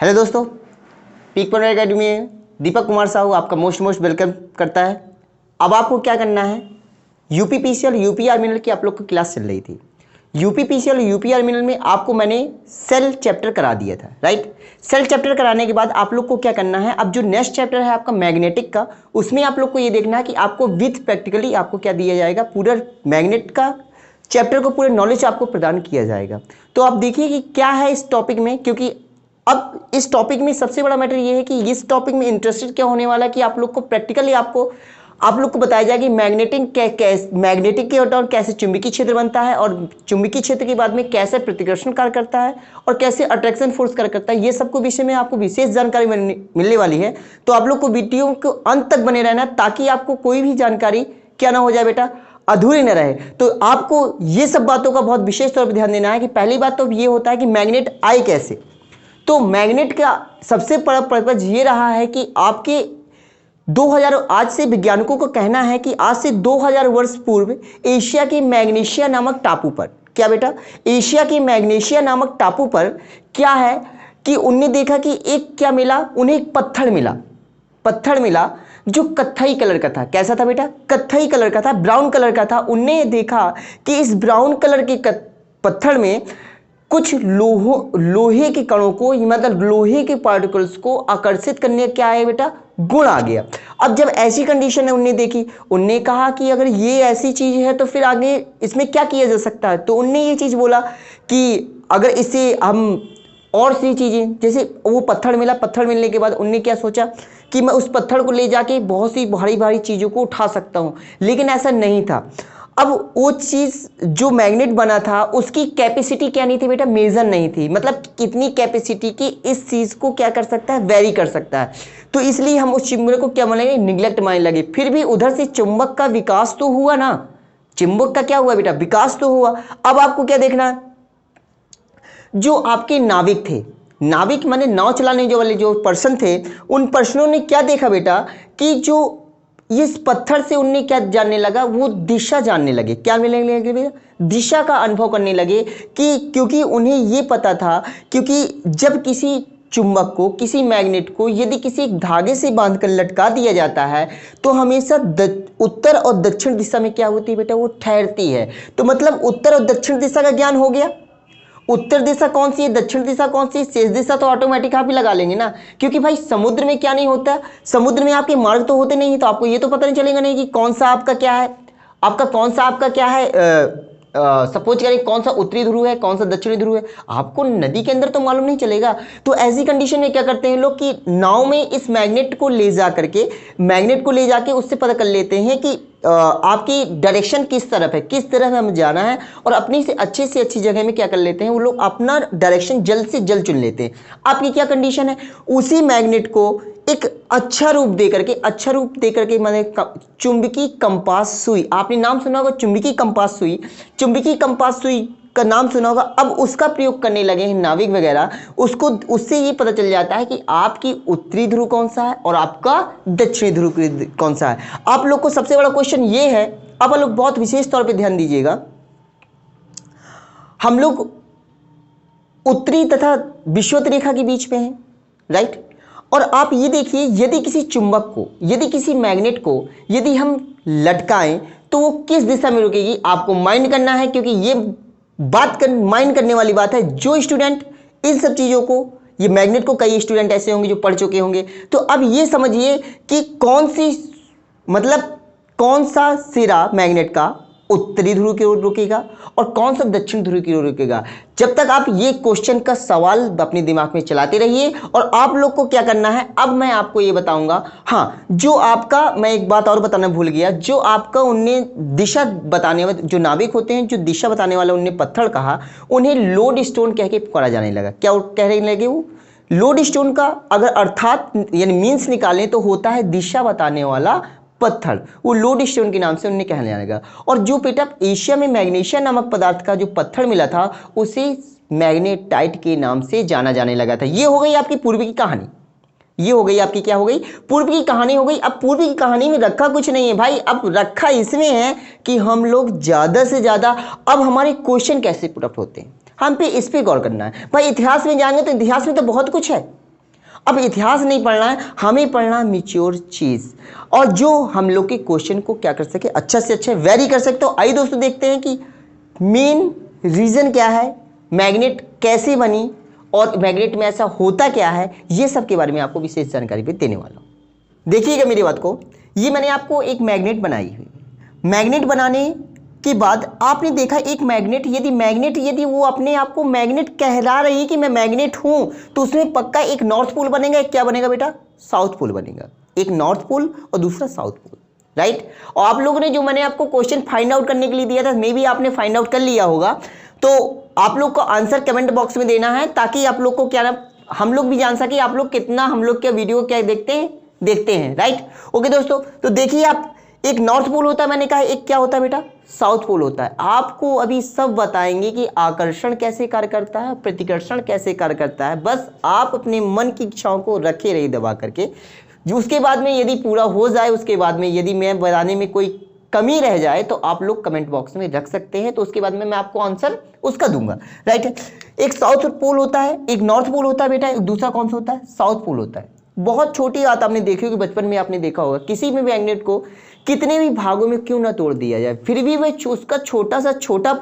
Hello दोस्तों, peak point academy में दीपक कुमार साहू आपका मोस्ट वेलकम करता है। अब आपको क्या करना है, यूपीपीसीएल यूपीआर मिनल की आप लोग की क्लास चल रही थी। यूपीपीसीएल यूपीआर मिनल में आपको मैंने सेल चैप्टर करा दिया था, राइट। सेल चैप्टर कराने के बाद आप लोग को क्या करना है, अब जो नेक्स्ट चैप्टर है आपका मैग्नेटिक का, उसमें आप लोग को ये देखना है कि आपको विथ प्रैक्टिकली आपको क्या दिया जाएगा, पूरा मैग्नेट का चैप्टर को पूरे नॉलेज आपको प्रदान किया जाएगा। तो आप देखिए कि क्या है इस टॉपिक में, क्योंकि अब इस टॉपिक में सबसे बड़ा मैटर ये है कि इस टॉपिक में इंटरेस्टेड क्या होने वाला है कि आप लोग को प्रैक्टिकली आप लोग को बताया जाएगा कि मैग्नेटिक के दौरान कैसे चुंबकीय क्षेत्र बनता है और चुंबकीय क्षेत्र के बाद में कैसे प्रतिकर्षण कार्य करता है और कैसे अट्रैक्शन फोर्स कार्य करता है। ये सबको विषय में आपको विशेष जानकारी मिलने वाली है। तो आप लोग को वीडियो को अंत तक बने रहना ताकि आपको कोई भी जानकारी क्या ना हो जाए बेटा, अधूरी न रहे। तो आपको ये सब बातों का बहुत विशेष तौर पर ध्यान देना है कि पहली बात तो ये होता है कि मैग्नेट आए कैसे। तो मैग्नेट का सबसे बड़ा पर्पज ये रहा है कि आपके 2000 आज से वैज्ञानिकों का कहना है कि आज से 2000 वर्ष पूर्व एशिया के मैग्नेशिया नामक टापू पर, क्या बेटा, एशिया के मैग्नेशिया नामक टापू पर क्या है कि उनने देखा कि एक क्या मिला, उन्हें एक पत्थर मिला जो कत्थई कलर का था। कैसा था बेटा, कत्थई कलर का था, ब्राउन कलर का था। उनने देखा कि इस ब्राउन कलर के पत्थर में कुछ लोहे के कणों को, मतलब लोहे के पार्टिकल्स को आकर्षित करने क्या है बेटा, गुण आ गया। अब जब ऐसी कंडीशन है उनने देखी, उनने कहा कि अगर ये ऐसी चीज है तो फिर आगे इसमें क्या किया जा सकता है। तो उनने ये चीज बोला कि अगर इसे हम और सी चीजें, जैसे वो पत्थर मिला, पत्थर मिलने के बाद उनने क्या सोचा कि मैं उस पत्थर को ले जाके बहुत सी भारी भारी चीजों को उठा सकता हूं, लेकिन ऐसा नहीं था। अब वो चीज जो मैग्नेट बना था उसकी कैपेसिटी क्या नहीं थी बेटा, मेजर नहीं थी, मतलब कितनी कैपेसिटी की इस चीज को क्या कर सकता है, वेरी कर सकता है। तो इसलिए हम उस चुंबक को क्या मानेंगे, निग्लेक्ट मानने लगे। फिर भी उधर से चुंबक का विकास तो हुआ ना, चुंबक का क्या हुआ बेटा, विकास तो हुआ। अब आपको क्या देखना है, जो आपके नाविक थे, नाविक माने नाव चलाने जो वाले जो पर्सन थे, उन पर्सनों ने क्या देखा बेटा कि जो इस पत्थर से उनने क्या जानने लगा, वो दिशा जानने लगे। क्या मिलने लगे भैया, दिशा का अनुभव करने लगे कि क्योंकि उन्हें ये पता था, क्योंकि जब किसी चुंबक को, किसी मैग्नेट को यदि किसी एक धागे से बांधकर लटका दिया जाता है तो हमेशा उत्तर और दक्षिण दिशा में क्या होती है बेटा, वो ठहरती है। तो मतलब उत्तर और दक्षिण दिशा का ज्ञान हो गया। उत्तर दिशा कौन सी है, दक्षिण दिशा कौन सी है, शेष दिशा तो ऑटोमेटिक आप ही लगा लेंगे ना, क्योंकि भाई समुद्र में क्या नहीं होता, समुद्र में आपके मार्ग तो होते नहीं, तो आपको ये तो पता नहीं चलेगा नहीं कि कौन सा आपका क्या है, आपका क्या है, सपोज करें कौन सा उत्तरी ध्रुव है, कौन सा दक्षिणी ध्रुव है, आपको नदी के अंदर तो मालूम नहीं चलेगा। तो ऐसी कंडीशन में क्या करते हैं लोग कि नाव में इस मैग्नेट को ले जाके उससे पता कर लेते हैं कि आपकी डायरेक्शन किस तरफ है, किस तरफ हमें जाना है, और अपनी से अच्छी जगह में क्या कर लेते हैं वो लोग, अपना डायरेक्शन जल्द से जल्द चुन लेते हैं। आपकी क्या कंडीशन है, उसी मैग्नेट को एक अच्छा रूप दे करके माने चुंबकीय कंपास सुई, आपने नाम सुना होगा चुंबकीय कंपास सुई का नाम सुना होगा। अब उसका प्रयोग करने लगे हैं नाविक वगैरह, उससे ये पता चल जाता है कि आपकी उत्तरी ध्रुव कौन सा है और आपका दक्षिणी ध्रुव कौन सा है। आप लोग को सबसे बड़ा क्वेश्चन ये है, आप लोग बहुत विशेष तौर पे ध्यान दीजिएगा, हम लोग उत्तरी तथा विषुवत रेखा के बीच में हैं, राइट। और आप ये देखिए, यदि किसी चुंबक को, यदि किसी मैग्नेट को यदि हम लटकाएं तो वो किस दिशा में रुकेगी, आपको माइंड करना है, क्योंकि ये माइंड करने वाली बात है। जो स्टूडेंट इन सब चीजों को, ये मैग्नेट को कई स्टूडेंट ऐसे होंगे जो पढ़ चुके होंगे, तो अब ये समझिए कि कौन सा सिरा मैग्नेट का उत्तरी ध्रुव की ओर रुकेगा और कौन सा दक्षिण ध्रुव की ओर रुकेगा। जब तक आप ये क्वेश्चन का सवाल अपने दिमाग में चलाते रहिए। और आप लोग को क्या करना है, अब मैं आपको ये बताऊंगा। हाँ, जो आपका, मैं एक बात और बताना भूल गया, जो आपका उनने दिशा बताने वाले जो नाविक होते हैं, जो दिशा बताने वाला उनने पत्थर कहा, उन्हें लोड स्टोन कह के पुकारा जाने लगा। क्या कहने लगे वो, लोड स्टोन का अगर अर्थात यानी मीन्स निकालें तो होता है दिशा बताने वाला पत्थर, वो लोड स्टोन के नाम से उन्हें कहने लगा। और जो बेटा एशिया में मैग्नीशिया नामक पदार्थ का जो पत्थर मिला था उसे मैग्नेटाइट के नाम से जाना जाने लगा था। ये हो गई आपकी पूर्व की कहानी, ये हो गई आपकी, क्या हो गई, पूर्व की कहानी हो गई। अब पूर्व की कहानी में रखा कुछ नहीं है भाई, अब रखा इसमें है कि हम लोग ज्यादा से ज्यादा अब हमारे क्वेश्चन कैसे पुट अप होते हैं, हम पे इस पे गौर करना है। भाई इतिहास में जाएंगे तो इतिहास में तो बहुत कुछ है, अब इतिहास नहीं पढ़ना है, हमें पढ़ना है मैच्योर चीज़, और जो हम लोग के क्वेश्चन को क्या कर सके, अच्छा से अच्छा वेरी कर सकते हो। आइए दोस्तों देखते हैं कि मेन रीज़न क्या है, मैग्नेट कैसे बनी और मैग्नेट में ऐसा होता क्या है, ये सब के बारे में आपको विशेष जानकारी भी देने वाला हूँ। देखिएगा मेरी बात को, ये मैंने आपको एक मैग्नेट बनाई हुई, मैग्नेट बनाने के बाद आपने देखा एक मैग्नेट यदि वो अपने आप को मैग्नेट कहला रही है कि मैं मैग्नेट हूं, तो उसमें पक्का एक नॉर्थ पोल बनेगा, एक क्या बनेगा बेटा, साउथ पोल बनेगा, एक नॉर्थ पोल और दूसरा साउथ पोल, राइट। और आप लोगों ने जो मैंने आपको क्वेश्चन फाइंड आउट करने के लिए दिया था, मे भी आपने फाइंड आउट कर लिया होगा, तो आप लोग को आंसर कमेंट बॉक्स में देना है, ताकि आप लोग को क्या ना, हम लोग भी जान सके आप लोग कितना हम लोग के वीडियो क्या देखते हैं, राइट। ओके दोस्तों, तो देखिए आप, एक नॉर्थ पोल होता है, मैंने कहा एक क्या होता है बेटा, साउथ पोल होता है। आपको अभी सब बताएंगे कि आकर्षण कैसे कार्य करता है, प्रतिकर्षण कैसे कार्य करता है, बस आप अपने मन की इच्छाओं को रखे रहिए दबा करके। जो उसके बाद में यदि पूरा हो जाए, उसके बाद में यदि मैं बताने में कोई कमी रह जाए तो आप लोग कमेंट बॉक्स में रख सकते हैं, तो उसके बाद में मैं आपको आंसर उसका दूंगा, राइट। एक साउथ पोल होता है, एक नॉर्थ पोल होता है बेटा, एक दूसरा कौन सा होता है, साउथ पोल होता है। बहुत छोटी बात आपने देखी होगी, बचपन में आपने देखा होगा, किसी भी मैग्नेट को कितने भी भागों में क्यों ना तोड़ दिया जाए, फिर भी वह उसका छोटा सा छोटा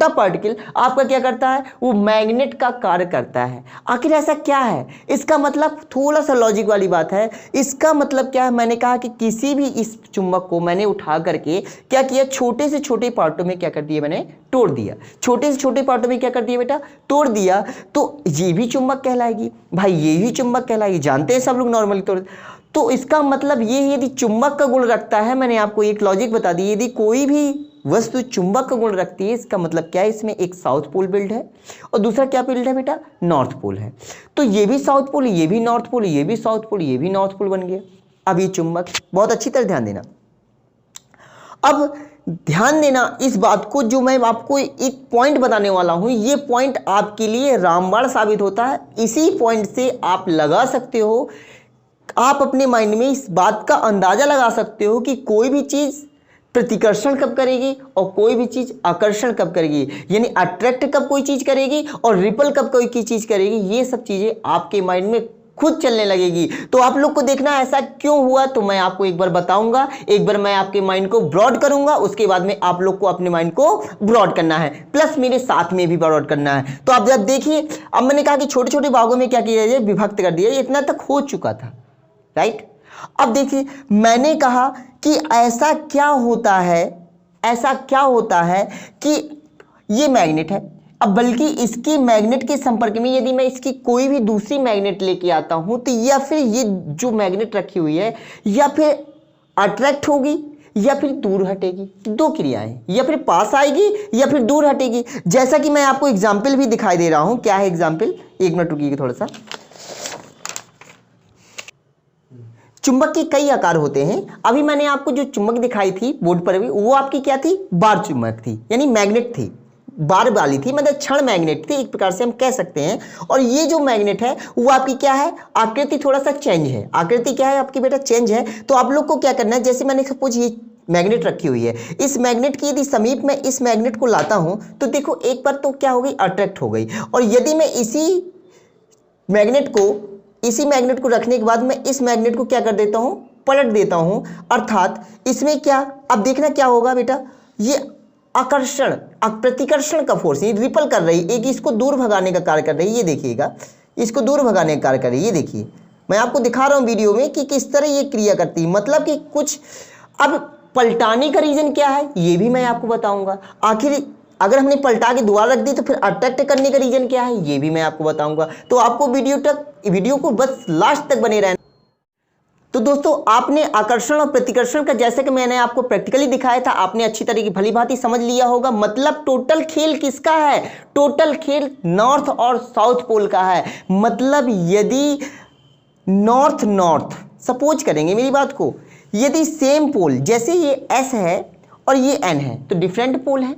पार्टिकल आपका क्या करता है, वो मैग्नेट का कार्य करता है। आखिर ऐसा क्या है, इसका मतलब थोड़ा सा लॉजिक वाली बात है। इसका मतलब क्या है, मैंने कहा कि किसी भी इस चुंबक को मैंने उठा करके क्या किया, छोटे से छोटे पार्टों में क्या कर दिया, मैंने तोड़ दिया, छोटे से छोटे पार्टों में क्या कर दिया बेटा, तोड़ दिया, तो ये भी चुंबक कहलाएगी भाई, ये भी चुंबक कहलाएगी, जानते हैं सब लोग नॉर्मली तोड़। तो इसका मतलब ये, यदि चुंबक का गुण रखता है, मैंने आपको एक लॉजिक बता दी, यदि कोई भी वस्तु चुंबक का गुण रखती है, इसका मतलब क्या है, इसमें एक साउथ पोल बिल्ड है और दूसरा क्या बिल्ड है बेटा, नॉर्थ पोल है। तो ये भी साउथ पोल, ये भी नॉर्थ पोल, ये भी साउथ पोल, ये भी नॉर्थ पोल बन गया। अब ये चुंबक, बहुत अच्छी तरह ध्यान देना, अब ध्यान देना इस बात को, जो मैं आपको एक पॉइंट बताने वाला हूं, ये पॉइंट आपके लिए रामबाण साबित होता है। इसी पॉइंट से आप लगा सकते हो, आप अपने माइंड में इस बात का अंदाजा लगा सकते हो कि कोई भी चीज प्रतिकर्षण कब करेगी और कोई भी चीज आकर्षण कब करेगी, यानी अट्रैक्ट कब कोई चीज करेगी और रिपल कब कोई की चीज करेगी। ये सब चीजें आपके माइंड में खुद चलने लगेगी। तो आप लोग को देखना ऐसा क्यों हुआ, तो मैं आपको एक बार बताऊंगा, एक बार मैं आपके माइंड को ब्रॉड करूंगा, उसके बाद में आप लोग को अपने माइंड को ब्रॉड करना है, प्लस मेरे साथ में भी ब्रॉड करना है। तो आप जब देखिए, अब मैंने कहा कि छोटे छोटे भागों में क्या किया जाए, विभक्त कर दिया, इतना तक हो चुका था, राइट। अब देखिए, मैंने कहा कि ऐसा क्या होता है कि ये मैग्नेट है, अब बल्कि इसकी मैग्नेट के संपर्क में यदि मैं इसकी कोई भी दूसरी मैग्नेट लेके आता हूं, तो या फिर ये जो मैग्नेट रखी हुई है या फिर अट्रैक्ट होगी या फिर दूर हटेगी, दो क्रियाएं, या फिर पास आएगी या फिर दूर हटेगी। जैसा कि मैं आपको एग्जाम्पल भी दिखाई दे रहा हूं, क्या है एग्जाम्पल, एक मिनट रुकिएगा थोड़ा सा। चुंबक के कई आकार होते हैं। अभी मैंने आपको जो चुंबक दिखाई थी बोर्ड पर भी, वो आपकी क्या थी, बार चुंबक थी, यानी मैग्नेट थी, बार वाली थी, मतलब क्षण मैग्नेट थी, एक प्रकार से हम कह सकते हैं। और ये जो मैग्नेट है वो आपकी क्या है, आकृति थोड़ा सा चेंज है, आकृति क्या है आपकी बेटा, चेंज है। तो आप लोग को क्या करना है, जैसे मैंने सपोज ये मैग्नेट रखी हुई है, इस मैग्नेट की यदि समीप में इस मैग्नेट को लाता हूं, तो देखो एक बार तो क्या हो गई, अट्रैक्ट हो गई। और यदि मैं इसी मैग्नेट को रखने के बाद मैं इस मैग्नेट को क्या कर देता हूं, पलट देता हूं, अर्थात इसमें क्या, अब देखना क्या होगा बेटा, ये आकर्षण प्रतिकर्षण का फोर्स, ये रिपल कर रही, एक इसको दूर भगाने का कार्य कर रही है, ये देखिएगा, इसको दूर भगाने का कार्य कर रही है, ये देखिए मैं आपको दिखा रहा हूं वीडियो में कि किस तरह ये क्रिया करती है, मतलब कि कुछ। अब पलटाने का रीजन क्या है, ये भी मैं आपको बताऊंगा। आखिर अगर हमने पलटा के दोबारा रख दी तो फिर अट्रैक्ट करने का रीजन क्या है, ये भी मैं आपको बताऊंगा। तो आपको वीडियो को बस लास्ट तक बने रहना। तो दोस्तों, आपने आकर्षण और प्रतिकर्षण का, जैसे कि मैंने आपको प्रैक्टिकली दिखाया था, आपने अच्छी तरीके भली भांति समझ लिया होगा। मतलब टोटल खेल किसका है, टोटल खेल नॉर्थ और साउथ पोल का है। मतलब यदि नॉर्थ सपोज करेंगे मेरी बात को, यदि सेम पोल, जैसे ये S है और ये N है, तो डिफरेंट पोल है,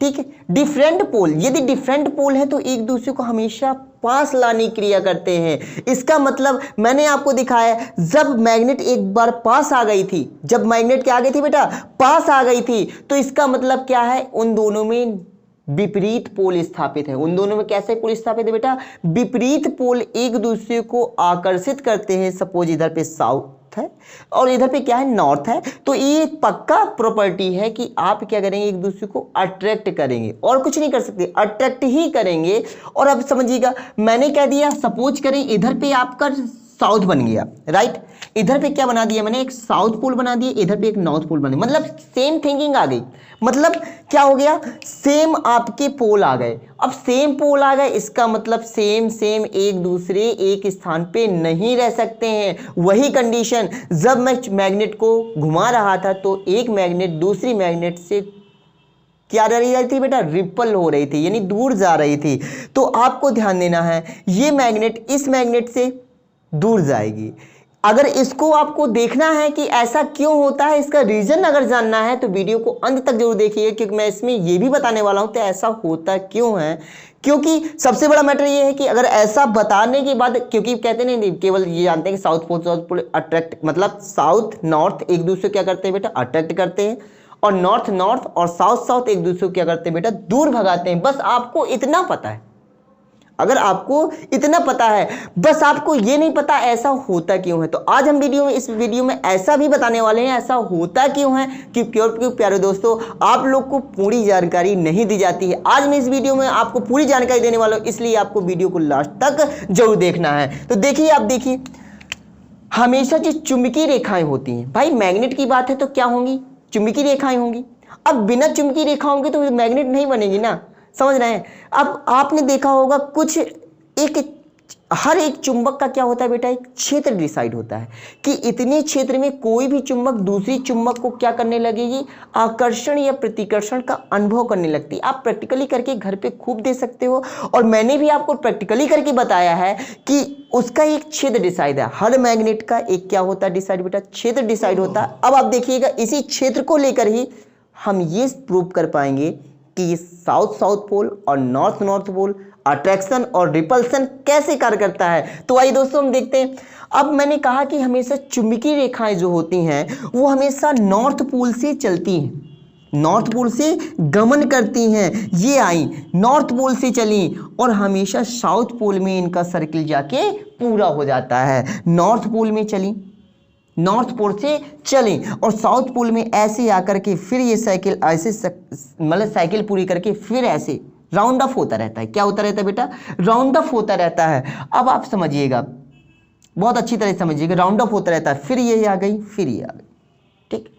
ठीक है, डिफरेंट पोल, यदि डिफरेंट पोल है तो एक दूसरे को हमेशा पास लाने की क्रिया करते हैं। इसका मतलब मैंने आपको दिखाया, जब मैग्नेट एक बार पास आ गई थी, जब मैग्नेट क्या आ गई थी बेटा, पास आ गई थी, तो इसका मतलब क्या है, उन दोनों में विपरीत पोल स्थापित है। उन दोनों में कैसे पोल स्थापित है बेटा? विपरीत पोल एक दूसरे को आकर्षित करते हैं। सपोज इधर पे साउथ है और इधर पे क्या है? नॉर्थ है। तो ये एक पक्का प्रॉपर्टी है कि आप क्या करेंगे? एक दूसरे को अट्रैक्ट करेंगे और कुछ नहीं कर सकते, अट्रैक्ट ही करेंगे। और अब समझिएगा, मैंने कह दिया सपोज करें इधर पे आपका साउथ बन गया, राइट। इधर पे क्या बना दिया मैंने? एक साउथ पोल बना दिया, इधर पे एक नॉर्थ पोल बना, मतलब सेम थिंकिंग आ गई। मतलब क्या हो गया? सेम आपके पोल आ गए। अब सेम पोल आ गए, इसका मतलब सेम सेम एक दूसरे एक स्थान पे नहीं रह सकते हैं। वही कंडीशन जब मैं मैग्नेट को घुमा रहा था तो एक मैग्नेट दूसरी मैग्नेट से क्या रही थी बेटा? रिपल हो रही थी, यानी दूर जा रही थी। तो आपको ध्यान देना है, ये मैग्नेट इस मैग्नेट से दूर जाएगी। अगर इसको आपको देखना है कि ऐसा क्यों होता है, इसका रीजन अगर जानना है तो वीडियो को अंत तक जरूर देखिए, क्योंकि मैं इसमें यह भी बताने वाला हूं कि ऐसा होता क्यों है। क्योंकि सबसे बड़ा मैटर ये है कि अगर ऐसा बताने के बाद, क्योंकि कहते नहीं केवल ये जानते हैं कि साउथ पोल अट्रैक्ट, मतलब साउथ नॉर्थ एक दूसरे क्या करते हैं बेटा? अट्रैक्ट करते हैं। और नॉर्थ नॉर्थ और साउथ साउथ एक दूसरे को क्या करते हैं बेटा? दूर भगाते हैं। बस आपको इतना पता है। अगर आपको इतना पता है, बस आपको ये नहीं पता ऐसा होता क्यों है। तो आज हम इस वीडियो में ऐसा भी बताने वाले हैं ऐसा होता क्यों है। क्यों प्यारे दोस्तों, आप लोग को पूरी जानकारी नहीं दी जाती है। आज मैं इस वीडियो में आपको पूरी जानकारी देने वाला हूं, इसलिए आपको वीडियो को लास्ट तक जरूर देखना है। तो देखिए, आप देखिए, हमेशा जो चुंबकीय रेखाएं होती हैं, भाई मैग्नेट की बात है तो क्या होंगी? चुंबकीय रेखाएं होंगी। अब बिना चुंबकीय रेखा होंगी तो मैग्नेट नहीं बनेगी ना, समझ रहे हैं। अब आपने देखा होगा कुछ हर एक चुंबक का क्या होता है बेटा? एक क्षेत्र डिसाइड होता है कि इतने क्षेत्र में कोई भी चुंबक दूसरी चुंबक को क्या करने लगेगी? आकर्षण या प्रतिकर्षण का अनुभव करने लगती है। आप प्रैक्टिकली करके घर पे खूब दे सकते हो, और मैंने भी आपको प्रैक्टिकली करके बताया है कि उसका एक क्षेत्र डिसाइड है। हर मैग्नेट का एक क्या होता है डिसाइड बेटा? क्षेत्र डिसाइड होता है। अब आप देखिएगा, इसी क्षेत्र को लेकर ही हम ये प्रूव कर पाएंगे कि साउथ साउथ पोल और नॉर्थ नॉर्थ पोल अट्रैक्शन और रिपल्सन कैसे कार्य करता है। तो आइए दोस्तों हम देखते हैं। अब मैंने कहा कि हमेशा चुंबकीय रेखाएं जो होती हैं वो हमेशा नॉर्थ पोल से चलती हैं, नॉर्थ पोल से गमन करती हैं। ये आई नॉर्थ पोल से चली और हमेशा साउथ पोल में इनका सर्किल जाके पूरा हो जाता है। नॉर्थ पोल में चली, नॉर्थ पोल से चली और साउथ पोल में ऐसे आकर के फिर ये साइकिल ऐसे मतलब साइकिल पूरी करके फिर ऐसे राउंड ऑफ होता रहता है। क्या होता रहता है बेटा? राउंड ऑफ होता रहता है। अब आप समझिएगा, बहुत अच्छी तरह समझिएगा, राउंड ऑफ होता रहता है। फिर ये आ गई, फिर ये आ गई, ठीक।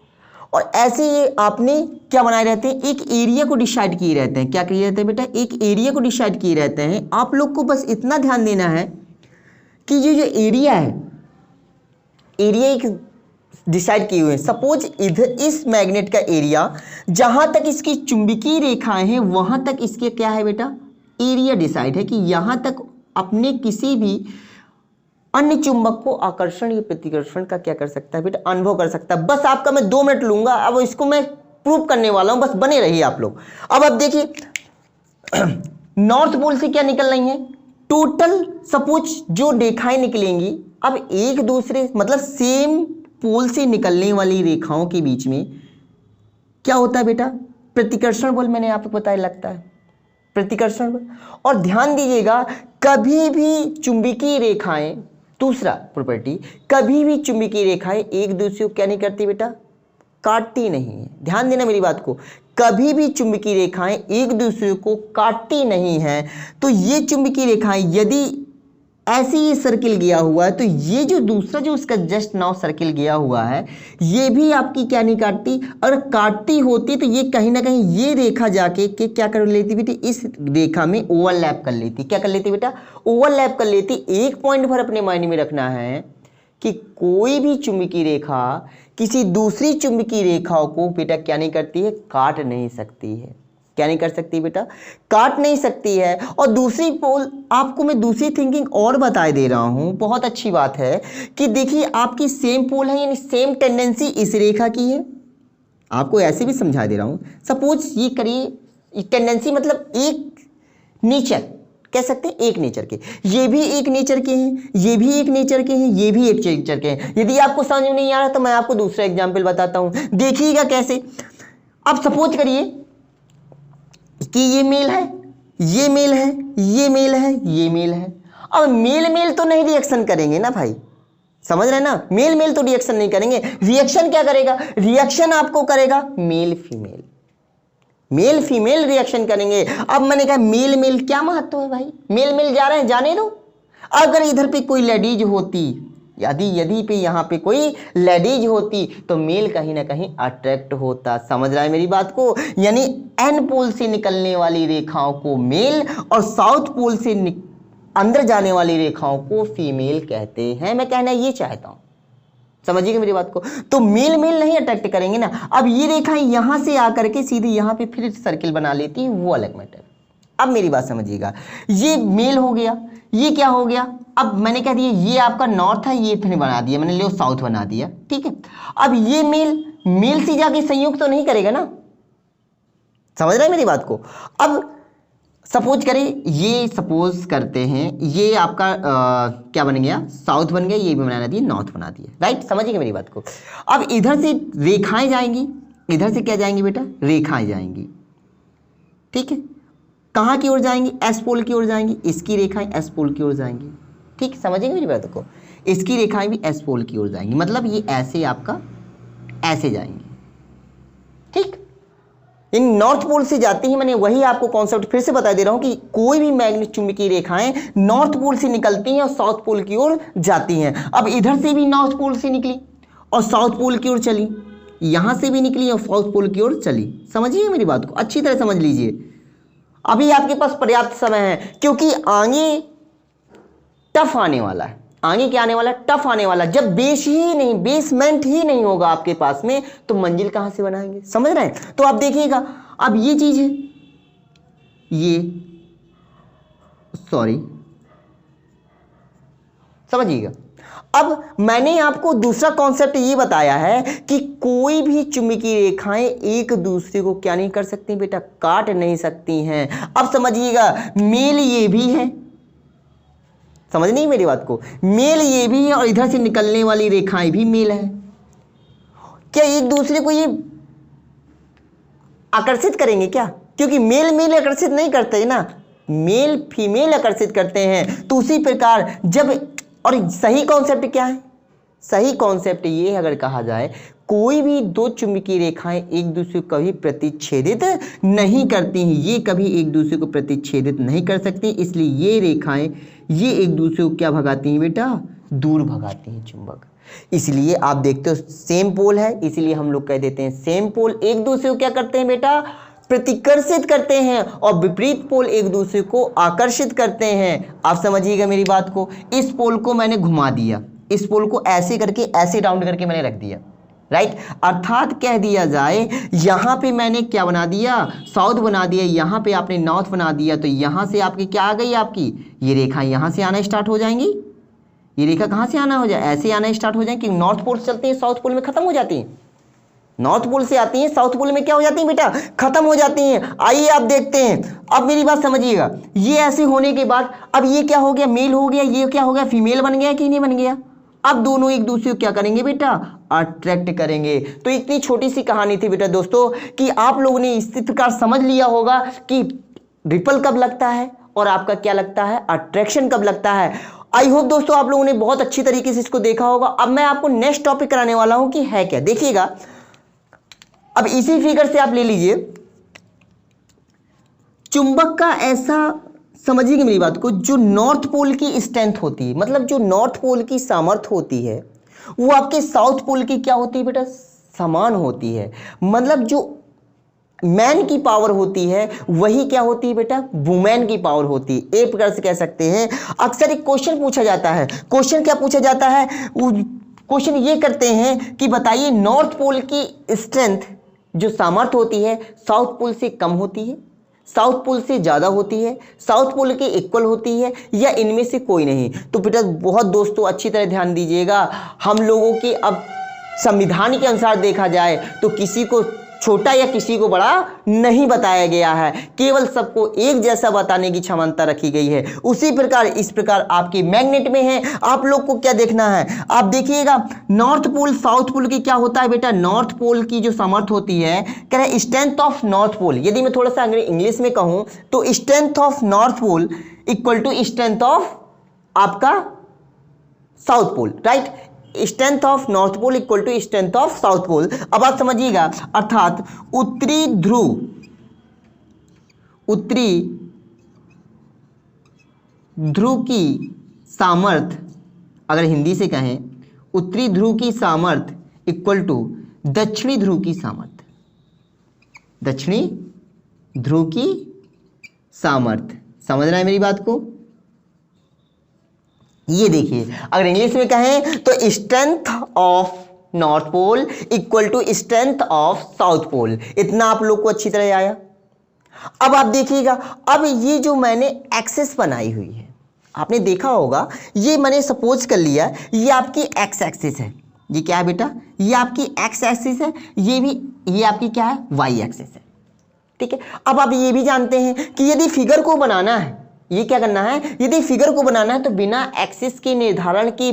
और ऐसे ये आपने क्या बनाए रहते हैं? एक एरिया को डिसाइड किए रहते हैं। क्या किए रहते हैं बेटा? एक एरिया को डिसाइड किए रहते हैं। आप लोग को बस इतना ध्यान देना है कि ये जो एरिया है, एरिया एक डिसाइड किए हुए हैं। सपोज इधर इस मैग्नेट का एरिया, जहां तक इसकी चुंबकीय रेखाएं हैं वहां तक इसके क्या है बेटा? एरिया डिसाइड है कि यहां तक अपने किसी भी अन्य चुंबक को आकर्षण या प्रतिकर्षण का क्या कर सकता है बेटा? अनुभव कर सकता है। बस आपका मैं 2 मिनट लूंगा, अब इसको मैं प्रूव करने वाला हूं, बस बने रहिए आप लोग। अब आप देखिए, नॉर्थ पोल से क्या निकल रही है? टोटल सपोज जो रेखाएं निकलेंगी, अब एक दूसरे मतलब सेम पोल से निकलने वाली रेखाओं के बीच में क्या होता है बेटा? प्रतिकर्षण बल मैंने आपको बताया लगता है, प्रतिकर्षण बल। और ध्यान दीजिएगा, कभी भी चुंबकीय रेखाएं, दूसरा प्रॉपर्टी, कभी भी चुंबकीय रेखाएं एक दूसरे को क्या नहीं करती बेटा? काटती नहीं है। ध्यान देना मेरी बात को, कभी भी चुंबकीय रेखाएं एक दूसरे को काटती नहीं है। तो ये चुंबकीय रेखाएं यदि ऐसे ही सर्किल गया हुआ है तो ये जो दूसरा जो उसका जस्ट नाउ सर्किल गया हुआ है ये भी आपकी क्या नहीं काटती। अगर काटती होती तो ये कहीं ना कहीं ये रेखा जाके के क्या कर लेती बेटी? इस रेखा में ओवरलैप कर लेती। क्या कर लेती बेटा? ओवरलैप कर लेती। एक पॉइंट पर अपने माइंड में रखना है कि कोई भी चुंबकीय रेखा किसी दूसरी चुंबकीय रेखाओं को बेटा क्या नहीं करती है? काट नहीं सकती है। क्या नहीं कर सकती बेटा? काट नहीं सकती है। और दूसरी पोल, आपको मैं दूसरी थिंकिंग और बता दे रहा हूं, बहुत अच्छी बात है कि देखिए आपकी सेम पोल है, यानी सेम टेंडेंसी इस रेखा की है। आपको ऐसे भी समझा दे रहा हूं। सपोज ये करिए, टेंडेंसी मतलब एक नेचर कह सकते हैं, एक नेचर के, ये भी एक नेचर के हैं, ये भी एक नेचर के हैं, ये भी एक नेचर के हैं। यदि आपको समझ में नहीं आ रहा तो मैं आपको दूसरा एग्जाम्पल बताता हूं, देखिएगा कैसे। अब सपोज करिए कि ये मेल है, ये मेल है, ये मेल है, ये मेल है। अब मेल मेल तो नहीं रिएक्शन करेंगे ना भाई, समझ रहे हैं ना, मेल मेल तो रिएक्शन नहीं करेंगे। रिएक्शन क्या करेगा, रिएक्शन आपको करेगा male female, male female reaction करेंगे। अब मैंने कहा मेल मेल क्या महत्व है भाई, मेल मेल जा रहे हैं जाने दो। अगर इधर पे कोई लेडीज होती, यदि पे यहाँ पे कोई लेडीज होती तो मेल कहीं ना कहीं अट्रैक्ट होता। समझ रहा है मेरी बात को, यानी एन पोल से निकलने वाली रेखाओं को मेल और साउथ पोल से अंदर जाने वाली रेखाओं को फीमेल कहते हैं। मैं कहना ये चाहता हूं, समझिएगा मेरी बात को। तो मेल मेल नहीं अट्रैक्ट करेंगे ना। अब ये रेखाएं यहां से आकर के सीधे यहां पे फिर सर्किल बना लेती है, वो अलग मैटर। अब मेरी बात समझिएगा, ये मेल हो गया, ये क्या हो गया, अब मैंने कह दिया ये आपका नॉर्थ है, ये फिर बना दिया मैंने, लो साउथ बना दिया, ठीक है। अब ये मेल मेल से जाके संयोग तो नहीं करेगा ना, समझ रहे हैं मेरी बात को। अब सपोज करें, ये सपोज करते हैं ये आपका क्या बन गया, साउथ बन गया, ये भी बना दिया, नॉर्थ बना दिया, राइट, समझिएगा मेरी बात को। अब इधर से रेखाएं जाएंगी, इधर से क्या जाएंगी बेटा, रेखाएं जाएंगी, ठीक है। कहाँ की ओर जाएंगी, एस पोल की ओर जाएंगी, इसकी रेखाएं एस पोल की ओर जाएंगी, ठीक, समझिएगा मेरी बात को। इसकी रेखाएं भी एस पोल की ओर जाएंगी, मतलब ये ऐसे आपका ऐसे जाएंगी, ठीक। इन नॉर्थ पोल से जाती ही, मैंने वही आपको कॉन्सेप्ट फिर से बता दे रहा हूं कि कोई भी मैग्नेटिक चुंबकीय रेखाएं नॉर्थ पोल से निकलती हैं और साउथ पोल की ओर जाती हैं। अब इधर से भी नॉर्थ पोल से निकली और साउथ पोल की ओर चली, यहां से भी निकली और साउथ पोल की ओर चली। समझिए मेरी बात को, अच्छी तरह समझ लीजिए। अभी आपके पास पर्याप्त समय है, क्योंकि आगे टफ आने वाला है, आगे क्या आने वाला, टफ आने वाला। जब बेस ही नहीं, बेसमेंट ही नहीं होगा आपके पास में, तो मंजिल कहां से बनाएंगे, समझ रहे हैं। तो आप देखिएगा, अब ये चीज है, ये सॉरी समझिएगा। अब मैंने आपको दूसरा कॉन्सेप्ट ये बताया है कि कोई भी चुंबकीय रेखाएं एक दूसरे को क्या नहीं कर सकती बेटा, काट नहीं सकती हैं। अब समझिएगा, मेल ये भी है, समझ नहीं मेरी बात को, मेल ये भी है और इधर से निकलने वाली रेखाएं भी मेल है। क्या एक दूसरे को ये आकर्षित करेंगे क्या, क्योंकि मेल मेल आकर्षित नहीं करते ना, मेल फीमेल आकर्षित करते हैं। तो उसी प्रकार जब, और सही कॉन्सेप्ट क्या है, सही कॉन्सेप्ट ये है, अगर कहा जाए कोई भी दो चुंबकीय रेखाएं एक दूसरे को कभी प्रतिच्छेदित नहीं करती हैं, ये कभी एक दूसरे को प्रतिच्छेदित नहीं कर सकती, इसलिए ये रेखाएं ये एक दूसरे को क्या भगाती हैं बेटा, दूर भगाती हैं चुंबक। इसलिए आप देखते हो सेम पोल है, इसलिए हम लोग कह देते हैं सेम पोल एक दूसरे को क्या करते हैं बेटा, प्रतिकर्षित करते हैं, और विपरीत पोल एक दूसरे को आकर्षित करते हैं। आप समझिएगा मेरी बात को। इस पोल को मैंने घुमा दिया, इस पोल को ऐसे करके ऐसे राउंड करके मैंने रख दिया, राइट। अर्थात कह दिया जाए, यहां पे मैंने क्या बना दिया, साउथ बना दिया, यहां पे आपने नॉर्थ बना दिया, तो यहां से आपकी क्या आ गई, आपकी ये रेखा यहां से आना स्टार्ट हो जाएंगी। ये रेखा कहां से आना हो जाए, ऐसे आना स्टार्ट हो जाएंगे, क्योंकि नॉर्थ पोल चलती है साउथ पोल में खत्म हो जाती है, नॉर्थ पोल से आती हैं साउथ पोल में क्या हो जाती हैं बेटा, खत्म हो जाती हैं। आइए आप देखते हैं, अब मेरी बात समझिएगा, ये ऐसे होने के बाद अब ये क्या हो गया, मेल हो गया, ये क्या हो गया, फीमेल बन गया कि नहीं बन गया। अब दोनों एक दूसरे को क्या करेंगे बेटा, अट्रैक्ट करेंगे। तो इतनी छोटी सी कहानी थी बेटा दोस्तों, कि आप लोगों ने इस प्रकार समझ लिया होगा कि रिपल कब लगता है और आपका क्या लगता है, अट्रैक्शन कब लगता है। आई होप दोस्तों आप लोगों ने बहुत अच्छी तरीके से इसको देखा होगा। अब मैं आपको नेक्स्ट टॉपिक कराने वाला हूं कि है क्या, देखिएगा। अब इसी फिगर से आप ले लीजिए, चुंबक का ऐसा, समझिएगा मेरी बात को, जो नॉर्थ पोल की स्ट्रेंथ होती है, मतलब जो नॉर्थ पोल की सामर्थ्य होती है, वो आपके साउथ पोल की क्या होती है बेटा, समान होती है। मतलब जो मैन की पावर होती है वही क्या होती है बेटा, वुमेन की पावर होती है। एक प्रकार से कह सकते हैं, अक्सर एक क्वेश्चन पूछा जाता है, क्वेश्चन क्या पूछा जाता है, क्वेश्चन ये करते हैं कि बताइए नॉर्थ पोल की स्ट्रेंथ जो सामर्थ्य होती है साउथ पोल से कम होती है, साउथ पोल से ज़्यादा होती है, साउथ पोल के इक्वल होती है, या इनमें से कोई नहीं। तो बेटा बहुत दोस्तों अच्छी तरह ध्यान दीजिएगा, हम लोगों की अब संविधान के अनुसार देखा जाए तो किसी को छोटा या किसी को बड़ा नहीं बताया गया है, केवल सबको एक जैसा बताने की क्षमता रखी गई है। उसी प्रकार इस प्रकार आपके मैग्नेट में है, आप लोग को क्या देखना है, आप देखिएगा नॉर्थ पोल साउथ पोल की क्या होता है बेटा, नॉर्थ पोल की जो सामर्थ्य होती है, कह रहे स्ट्रेंथ ऑफ नॉर्थ पोल, यदि मैं थोड़ा सा इंग्लिश में कहूं तो strength of north pole equal to strength of आपका south pole, right. Strength of north pole equal to strength of south pole. अब आप समझिएगा, अर्थात उत्तरी ध्रुव की सामर्थ्य, अगर हिंदी से कहें उत्तरी ध्रुव की सामर्थ्य इक्वल टू दक्षिणी ध्रुव की सामर्थ्य, दक्षिणी ध्रुव की सामर्थ्य। समझ रहा है मेरी बात को? ये देखिए, अगर इंग्लिश में कहें तो strength of north pole equal to strength of south pole. इतना आप लोग को अच्छी तरह आया। अब आप देखिएगा, अब ये जो मैंने एक्सेस बनाई हुई है, आपने देखा होगा, ये मैंने सपोज कर लिया ये आपकी एक्स एक्सिस है। ये क्या है बेटा, ये आपकी एक्स एक्सिस है, ये आपकी क्या है, वाई एक्सिस है, ठीक है। अब आप ये भी जानते हैं कि यदि फिगर को बनाना है, ये क्या करना है, यदि फिगर को बनाना है तो बिना एक्सिस के निर्धारण के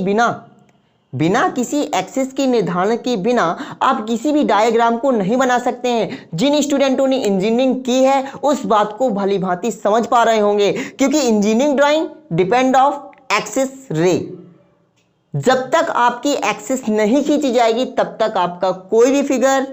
बिना किसी एक्सिस के निर्धारण के बिना आप किसी भी डायग्राम को नहीं बना सकते हैं। जिन स्टूडेंटों ने इंजीनियरिंग की है उस बात को भली भांति समझ पा रहे होंगे, क्योंकि engineering drawing depend of axis रे। जब तक आपकी एक्सिस नहीं खींची जाएगी तब तक आपका कोई भी फिगर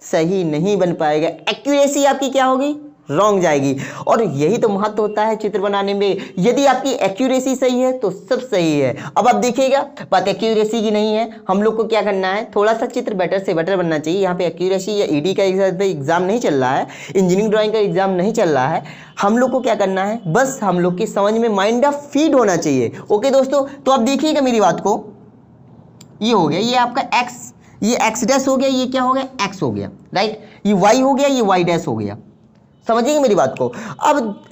सही नहीं बन पाएगा, एक्यूरेसी आपकी क्या होगी, रॉन्ग जाएगी। और यही तो महत्व होता है चित्र बनाने में, यदि आपकी एक्यूरेसी सही है तो सब सही है। अब आप देखिएगा, बात एक्यूरेसी की नहीं है, हम लोग को क्या करना है, थोड़ा सा चित्र बेटर से बेटर बनना चाहिए। यहाँ पे एक्यूरेसी या ईडी का एग्जाम नहीं चल रहा है, इंजीनियरिंग ड्राइंग का एग्जाम नहीं चल रहा है। हम लोग को क्या करना है, बस हम लोग की समझ में माइंड ऑफ फीड होना चाहिए। ओके दोस्तों, तो आप देखिएगा मेरी बात को, ये हो गया, ये आपका एक्स, ये एक्स डैश हो गया, ये क्या हो गया, एक्स हो गया, राइट। ये वाई हो गया, ये वाई डैश हो गया। समझिएगा मेरी बात को। अब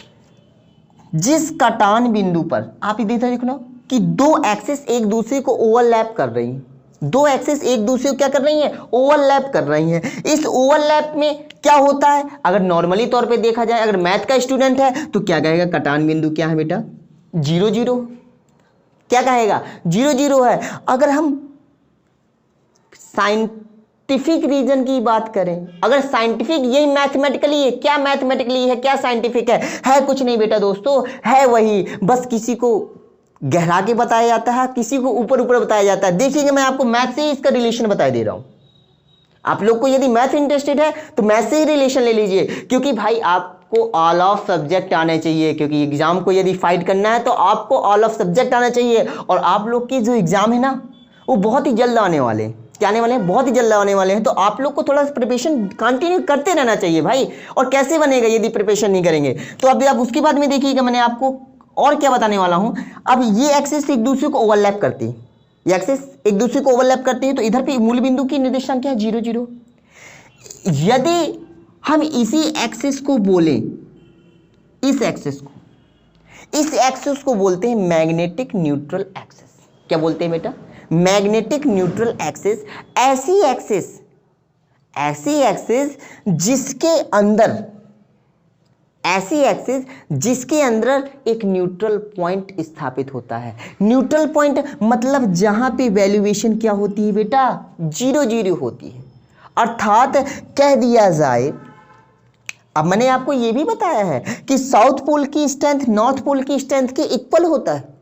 जिस कटान बिंदु पर आप ये देखना कि दो एक्सिस एक दूसरे को ओवरलैप कर रही हैं, दो एक्सिस एक दूसरे को क्या कर रही हैं, ओवरलैप कर रही हैं। इस ओवरलैप में क्या होता है, अगर नॉर्मली तौर पे देखा जाए, अगर मैथ का स्टूडेंट है तो क्या कहेगा, कटान बिंदु क्या है बेटा, 0 0, क्या कहेगा, 0 0 है। अगर हम साइंटिफिक रीजन की बात करें, अगर साइंटिफिक यही मैथमेटिकली है, क्या मैथमेटिकली है, क्या साइंटिफिक है कुछ नहीं बेटा दोस्तों, है वही, बस किसी को गहरा के बताया जाता है, किसी को ऊपर ऊपर बताया जाता है। देखिएगा, मैं आपको मैथ से ही इसका रिलेशन बता दे रहा हूं। आप लोग को यदि मैथ इंटरेस्टेड है तो मैथ से ही रिलेशन ले लीजिए, क्योंकि भाई आपको ऑल ऑफ सब्जेक्ट आने चाहिए, क्योंकि एग्जाम को यदि फाइट करना है तो आपको ऑल ऑफ सब्जेक्ट आना चाहिए। और आप लोग की जो एग्जाम है ना, वो बहुत ही जल्द आने वाले हैं, क्या आने वाले हैं, बहुत ही जल्द आने वाले हैं। तो आप लोग को थोड़ा प्रिपरेशन कंटिन्यू करते रहना चाहिए भाई। और कैसे बनेगा यदि प्रिपरेशन नहीं करेंगे तो अभी आप उसके बाद में देखिएगा, मैंने आपको और क्या बताने वाला हूं। अब ये एक्सिस एक दूसरे को ओवरलैप करती है, ये एक्सिस एक दूसरे को ओवरलैप करती है, तो इधर पे मूल बिंदु की निर्देशांक क्या है, 0 0। यदि हम इसी एक्सिस को बोलें, इस एक्सिस को बोलते हैं मैग्नेटिक न्यूट्रल एक्सिस। क्या बोलते हैं बेटा, मैग्नेटिक न्यूट्रल एक्सिस। ऐसी एक्सिस जिसके अंदर एक न्यूट्रल पॉइंट स्थापित होता है। न्यूट्रल पॉइंट मतलब जहां पे वैल्यूएशन क्या होती है बेटा, 0 0 होती है। अर्थात कह दिया जाए, अब मैंने आपको यह भी बताया है कि साउथ पोल की स्ट्रेंथ नॉर्थ पोल की स्ट्रेंथ के इक्वल होता है,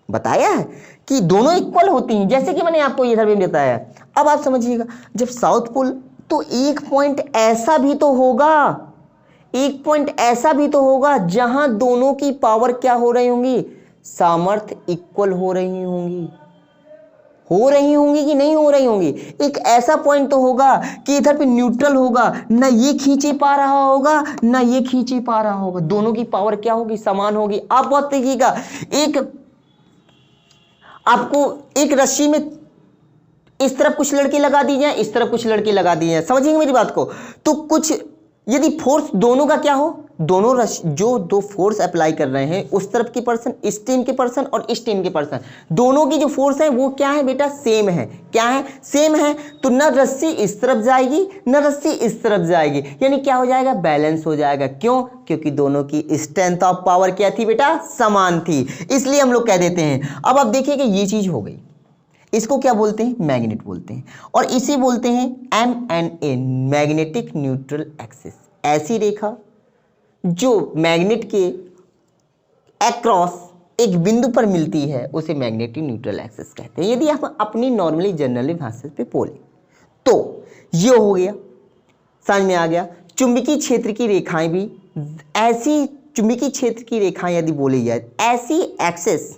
बताया है कि दोनों इक्वल होती हैं, जैसे कि मैंने आपको इधर भी बताया। अब आप समझिएगा, जब साउथ पोल, तो एक पॉइंट ऐसा भी तो होगा जहां दोनों की पावर क्या हो रही होंगी, सामर्थ्य इक्वल हो रही होंगी कि नहीं हो रही होंगी। एक ऐसा पॉइंट तो होगा कि इधर पे न्यूट्रल होगा, ना ये खींचे पा रहा होगा ना ये खींचे पा रहा होगा, दोनों की पावर क्या होगी, समान होगी। आप बहुत देखिएगा, आपको एक रस्सी में इस तरफ कुछ लड़के लगा दी जाए, इस तरफ कुछ लड़के लगा दिए जाए, समझिएगा मेरी बात को। तो कुछ यदि फोर्स दोनों का क्या हो, दोनों जो दो फोर्स अप्लाई कर रहे हैं, उस तरफ के पर्सन, इस टीम के पर्सन और इस टीम के पर्सन, दोनों की जो फोर्स है वो क्या है बेटा, सेम है। क्या है, सेम है। तो न रस्सी इस तरफ जाएगी न रस्सी इस तरफ जाएगी, यानी क्या हो जाएगा, बैलेंस हो जाएगा। क्यों? क्योंकि दोनों की स्ट्रेंथ ऑफ पावर क्या थी बेटा, समान थी, इसलिए हम लोग कह देते हैं। अब आप देखिए कि ये चीज हो गई, इसको क्या बोलते हैं, मैग्नेट बोलते हैं, और इसे बोलते हैं MNA, मैग्नेटिक न्यूट्रल एक्सिस। ऐसी रेखा जो मैग्नेट के अक्रॉस एक बिंदु पर मिलती है उसे मैग्नेटिक न्यूट्रल एक्सिस कहते हैं, यदि हम अपनी नॉर्मली जनरली भाषा पे बोले तो। ये हो गया, समझ में आ गया। चुंबकीय क्षेत्र की रेखाएं भी ऐसी, चुंबकीय क्षेत्र की रेखाएं यदि बोली जाए, ऐसी एक्सिस,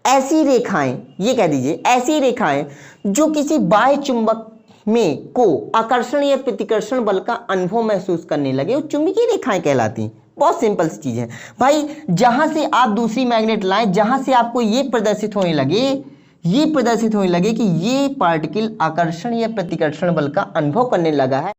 ऐसी रेखाएं, ये कह दीजिए ऐसी रेखाएं जो किसी बाह्य चुंबक में को आकर्षण या प्रतिकर्षण बल का अनुभव महसूस करने लगे, वो चुंबकीय रेखाएं कहलाती हैं। बहुत सिंपल सी चीज है भाई, जहां से आप दूसरी मैग्नेट लाएं, जहां से आपको ये प्रदर्शित होने लगे, ये प्रदर्शित होने लगे कि ये पार्टिकल आकर्षण या प्रतिकर्षण बल का अनुभव करने लगा है,